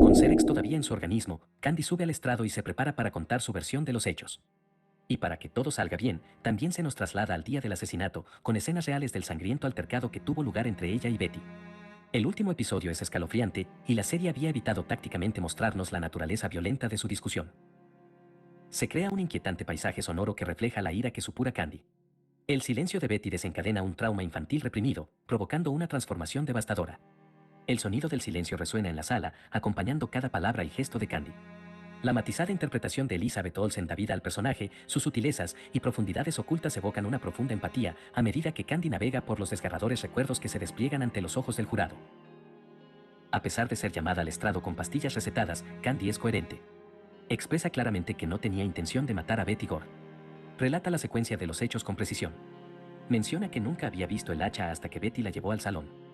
Con Cerex todavía en su organismo, Candy sube al estrado y se prepara para contar su versión de los hechos. Y para que todo salga bien, también se nos traslada al día del asesinato, con escenas reales del sangriento altercado que tuvo lugar entre ella y Betty. El último episodio es escalofriante, y la serie había evitado tácticamente mostrarnos la naturaleza violenta de su discusión. Se crea un inquietante paisaje sonoro que refleja la ira que supura Candy. El silencio de Betty desencadena un trauma infantil reprimido, provocando una transformación devastadora. El sonido del silencio resuena en la sala, acompañando cada palabra y gesto de Candy. La matizada interpretación de Elizabeth Olsen da vida al personaje, sus sutilezas y profundidades ocultas evocan una profunda empatía a medida que Candy navega por los desgarradores recuerdos que se despliegan ante los ojos del jurado. A pesar de ser llamada al estrado con pastillas recetadas, Candy es coherente. Expresa claramente que no tenía intención de matar a Betty Gore. Relata la secuencia de los hechos con precisión. Menciona que nunca había visto el hacha hasta que Betty la llevó al salón.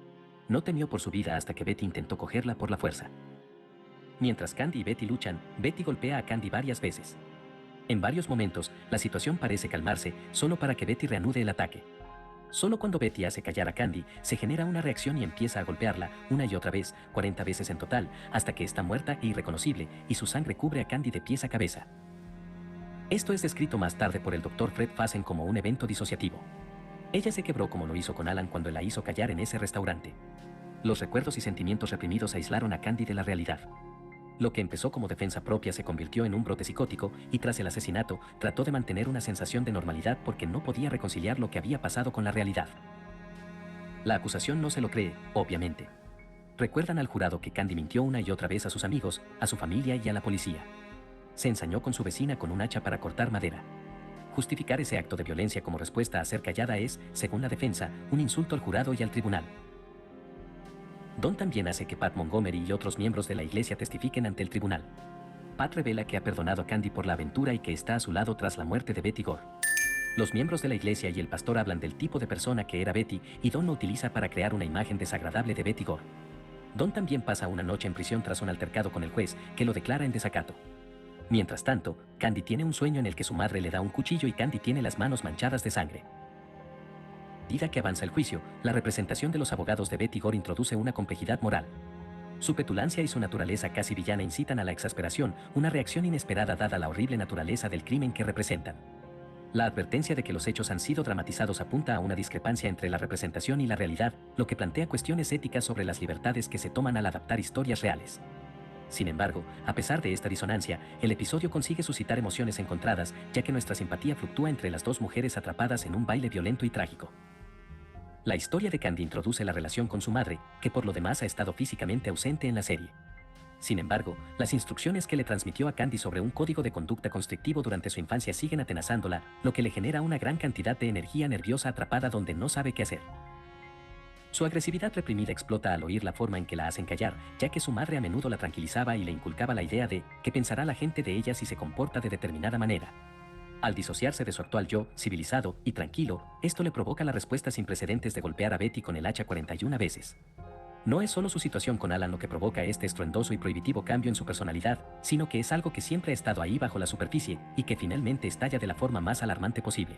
No temió por su vida hasta que Betty intentó cogerla por la fuerza. Mientras Candy y Betty luchan, Betty golpea a Candy varias veces. En varios momentos, la situación parece calmarse, solo para que Betty reanude el ataque. Solo cuando Betty hace callar a Candy, se genera una reacción y empieza a golpearla, una y otra vez, 40 veces en total, hasta que está muerta e irreconocible, y su sangre cubre a Candy de pies a cabeza. Esto es descrito más tarde por el Dr. Fred Fassen como un evento disociativo. Ella se quebró como lo hizo con Alan cuando la hizo callar en ese restaurante. Los recuerdos y sentimientos reprimidos aislaron a Candy de la realidad. Lo que empezó como defensa propia se convirtió en un brote psicótico y tras el asesinato trató de mantener una sensación de normalidad porque no podía reconciliar lo que había pasado con la realidad. La acusación no se lo cree, obviamente. Recuerdan al jurado que Candy mintió una y otra vez a sus amigos, a su familia y a la policía. Se ensañó con su vecina con un hacha para cortar madera. Justificar ese acto de violencia como respuesta a ser callada es, según la defensa, un insulto al jurado y al tribunal. Don también hace que Pat Montgomery y otros miembros de la iglesia testifiquen ante el tribunal. Pat revela que ha perdonado a Candy por la aventura y que está a su lado tras la muerte de Betty Gore. Los miembros de la iglesia y el pastor hablan del tipo de persona que era Betty y Don lo utiliza para crear una imagen desagradable de Betty Gore. Don también pasa una noche en prisión tras un altercado con el juez, que lo declara en desacato. Mientras tanto, Candy tiene un sueño en el que su madre le da un cuchillo y Candy tiene las manos manchadas de sangre. A medida que avanza el juicio, la representación de los abogados de Betty Gore introduce una complejidad moral. Su petulancia y su naturaleza casi villana incitan a la exasperación, una reacción inesperada dada la horrible naturaleza del crimen que representan. La advertencia de que los hechos han sido dramatizados apunta a una discrepancia entre la representación y la realidad, lo que plantea cuestiones éticas sobre las libertades que se toman al adaptar historias reales. Sin embargo, a pesar de esta disonancia, el episodio consigue suscitar emociones encontradas, ya que nuestra simpatía fluctúa entre las dos mujeres atrapadas en un baile violento y trágico. La historia de Candy introduce la relación con su madre, que por lo demás ha estado físicamente ausente en la serie. Sin embargo, las instrucciones que le transmitió a Candy sobre un código de conducta constrictivo durante su infancia siguen atenazándola, lo que le genera una gran cantidad de energía nerviosa atrapada donde no sabe qué hacer. Su agresividad reprimida explota al oír la forma en que la hacen callar, ya que su madre a menudo la tranquilizaba y le inculcaba la idea de ¿qué pensará la gente de ella si se comporta de determinada manera? Al disociarse de su actual yo, civilizado y tranquilo, esto le provoca la respuesta sin precedentes de golpear a Betty con el hacha 41 veces. No es solo su situación con Alan lo que provoca este estruendoso y prohibitivo cambio en su personalidad, sino que es algo que siempre ha estado ahí bajo la superficie y que finalmente estalla de la forma más alarmante posible.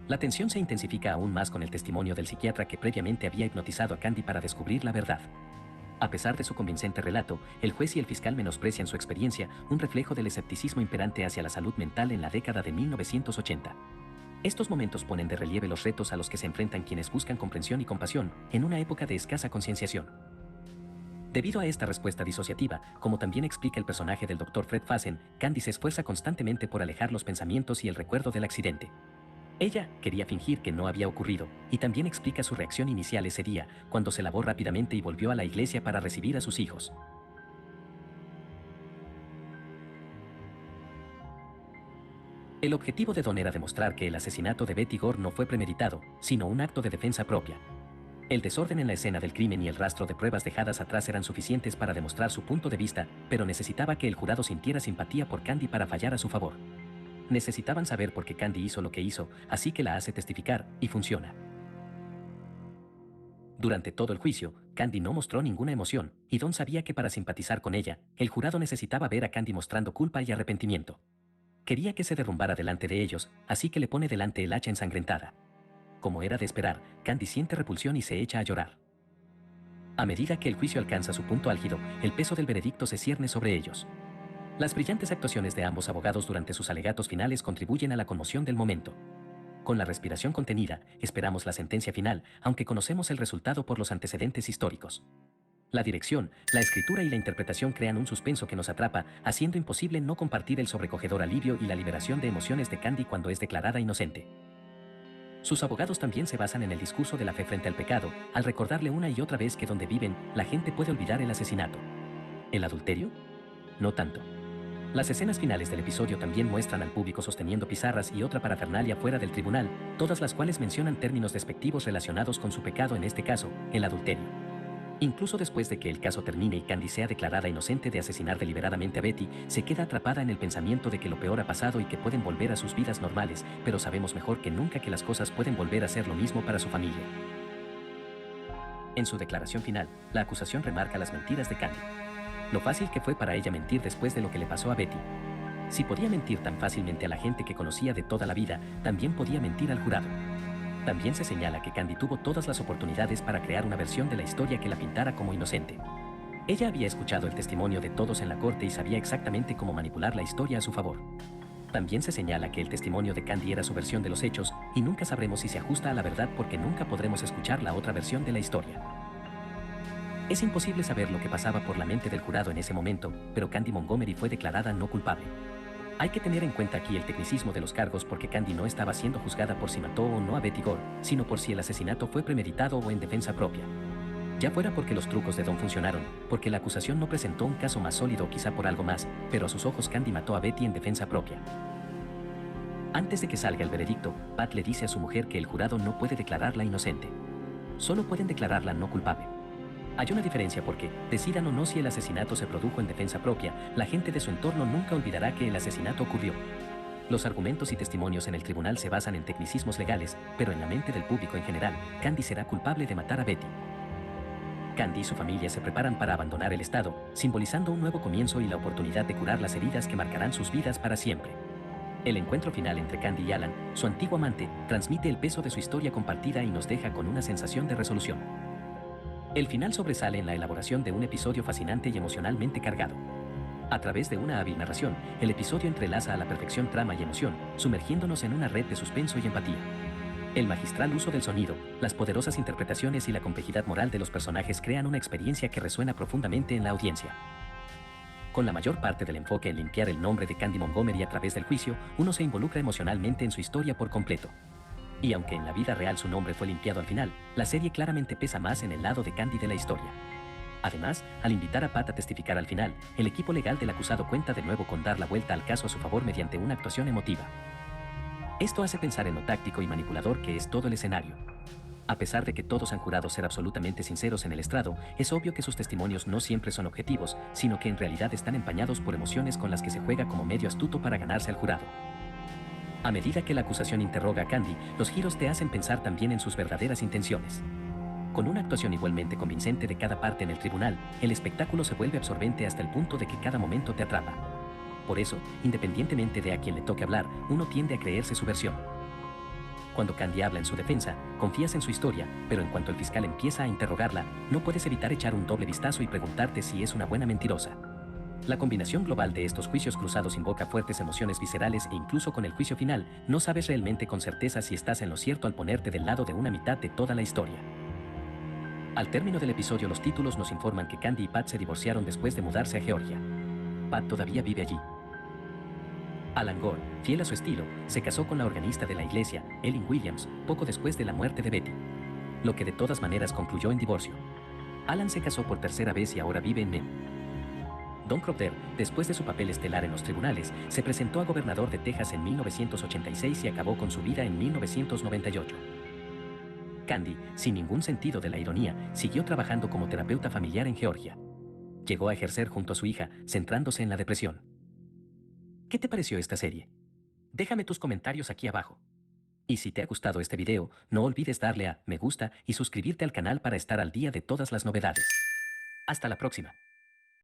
La tensión se intensifica aún más con el testimonio del psiquiatra que previamente había hipnotizado a Candy para descubrir la verdad. A pesar de su convincente relato, el juez y el fiscal menosprecian su experiencia, un reflejo del escepticismo imperante hacia la salud mental en la década de 1980. Estos momentos ponen de relieve los retos a los que se enfrentan quienes buscan comprensión y compasión, en una época de escasa concienciación. Debido a esta respuesta disociativa, como también explica el personaje del Dr. Fred Fassen, Candy se esfuerza constantemente por alejar los pensamientos y el recuerdo del accidente. Ella quería fingir que no había ocurrido, y también explica su reacción inicial ese día, cuando se lavó rápidamente y volvió a la iglesia para recibir a sus hijos. El objetivo de Don era demostrar que el asesinato de Betty Gore no fue premeditado, sino un acto de defensa propia. El desorden en la escena del crimen y el rastro de pruebas dejadas atrás eran suficientes para demostrar su punto de vista, pero necesitaba que el jurado sintiera simpatía por Candy para fallar a su favor. Necesitaban saber por qué Candy hizo lo que hizo, así que la hace testificar, y funciona. Durante todo el juicio, Candy no mostró ninguna emoción, y Don sabía que para simpatizar con ella, el jurado necesitaba ver a Candy mostrando culpa y arrepentimiento. Quería que se derrumbara delante de ellos, así que le pone delante el hacha ensangrentada. Como era de esperar, Candy siente repulsión y se echa a llorar. A medida que el juicio alcanza su punto álgido, el peso del veredicto se cierne sobre ellos. Las brillantes actuaciones de ambos abogados durante sus alegatos finales contribuyen a la conmoción del momento. Con la respiración contenida, esperamos la sentencia final, aunque conocemos el resultado por los antecedentes históricos. La dirección, la escritura y la interpretación crean un suspenso que nos atrapa, haciendo imposible no compartir el sobrecogedor alivio y la liberación de emociones de Candy cuando es declarada inocente. Sus abogados también se basan en el discurso de la fe frente al pecado, al recordarle una y otra vez que donde viven, la gente puede olvidar el asesinato. ¿El adulterio? No tanto. Las escenas finales del episodio también muestran al público sosteniendo pizarras y otra parafernalia fuera del tribunal, todas las cuales mencionan términos despectivos relacionados con su pecado, en este caso, el adulterio. Incluso después de que el caso termine y Candy sea declarada inocente de asesinar deliberadamente a Betty, se queda atrapada en el pensamiento de que lo peor ha pasado y que pueden volver a sus vidas normales, pero sabemos mejor que nunca que las cosas pueden volver a ser lo mismo para su familia. En su declaración final, la acusación remarca las mentiras de Candy. Lo fácil que fue para ella mentir después de lo que le pasó a Betty. Si podía mentir tan fácilmente a la gente que conocía de toda la vida, también podía mentir al jurado. También se señala que Candy tuvo todas las oportunidades para crear una versión de la historia que la pintara como inocente. Ella había escuchado el testimonio de todos en la corte y sabía exactamente cómo manipular la historia a su favor. También se señala que el testimonio de Candy era su versión de los hechos, y nunca sabremos si se ajusta a la verdad porque nunca podremos escuchar la otra versión de la historia. Es imposible saber lo que pasaba por la mente del jurado en ese momento, pero Candy Montgomery fue declarada no culpable. Hay que tener en cuenta aquí el tecnicismo de los cargos porque Candy no estaba siendo juzgada por si mató o no a Betty Gore, sino por si el asesinato fue premeditado o en defensa propia. Ya fuera porque los trucos de Don funcionaron, porque la acusación no presentó un caso más sólido o quizá por algo más, pero a sus ojos Candy mató a Betty en defensa propia. Antes de que salga el veredicto, Pat le dice a su mujer que el jurado no puede declararla inocente. Solo pueden declararla no culpable. Hay una diferencia porque, decidan o no si el asesinato se produjo en defensa propia, la gente de su entorno nunca olvidará que el asesinato ocurrió. Los argumentos y testimonios en el tribunal se basan en tecnicismos legales, pero en la mente del público en general, Candy será culpable de matar a Betty. Candy y su familia se preparan para abandonar el estado, simbolizando un nuevo comienzo y la oportunidad de curar las heridas que marcarán sus vidas para siempre. El encuentro final entre Candy y Alan, su antiguo amante, transmite el peso de su historia compartida y nos deja con una sensación de resolución. El final sobresale en la elaboración de un episodio fascinante y emocionalmente cargado. A través de una hábil narración, el episodio entrelaza a la perfección trama y emoción, sumergiéndonos en una red de suspenso y empatía. El magistral uso del sonido, las poderosas interpretaciones y la complejidad moral de los personajes crean una experiencia que resuena profundamente en la audiencia. Con la mayor parte del enfoque en limpiar el nombre de Candy Montgomery a través del juicio, uno se involucra emocionalmente en su historia por completo. Y aunque en la vida real su nombre fue limpiado al final, la serie claramente pesa más en el lado de Candy de la historia. Además, al invitar a Pat a testificar al final, el equipo legal del acusado cuenta de nuevo con dar la vuelta al caso a su favor mediante una actuación emotiva. Esto hace pensar en lo táctico y manipulador que es todo el escenario. A pesar de que todos han jurado ser absolutamente sinceros en el estrado, es obvio que sus testimonios no siempre son objetivos, sino que en realidad están empañados por emociones con las que se juega como medio astuto para ganarse al jurado. A medida que la acusación interroga a Candy, los giros te hacen pensar también en sus verdaderas intenciones. Con una actuación igualmente convincente de cada parte en el tribunal, el espectáculo se vuelve absorbente hasta el punto de que cada momento te atrapa. Por eso, independientemente de a quién le toque hablar, uno tiende a creerse su versión. Cuando Candy habla en su defensa, confías en su historia, pero en cuanto el fiscal empieza a interrogarla, no puedes evitar echar un doble vistazo y preguntarte si es una buena mentirosa. La combinación global de estos juicios cruzados invoca fuertes emociones viscerales e incluso con el juicio final, no sabes realmente con certeza si estás en lo cierto al ponerte del lado de una mitad de toda la historia. Al término del episodio los títulos nos informan que Candy y Pat se divorciaron después de mudarse a Georgia. Pat todavía vive allí. Alan Gore, fiel a su estilo, se casó con la organista de la iglesia, Ellen Williams, poco después de la muerte de Betty. Lo que de todas maneras concluyó en divorcio. Alan se casó por tercera vez y ahora vive en Maine. Don Crofter, después de su papel estelar en los tribunales, se presentó a gobernador de Texas en 1986 y acabó con su vida en 1998. Candy, sin ningún sentido de la ironía, siguió trabajando como terapeuta familiar en Georgia. Llegó a ejercer junto a su hija, centrándose en la depresión. ¿Qué te pareció esta serie? Déjame tus comentarios aquí abajo. Y si te ha gustado este video, no olvides darle a me gusta y suscribirte al canal para estar al día de todas las novedades. Hasta la próxima.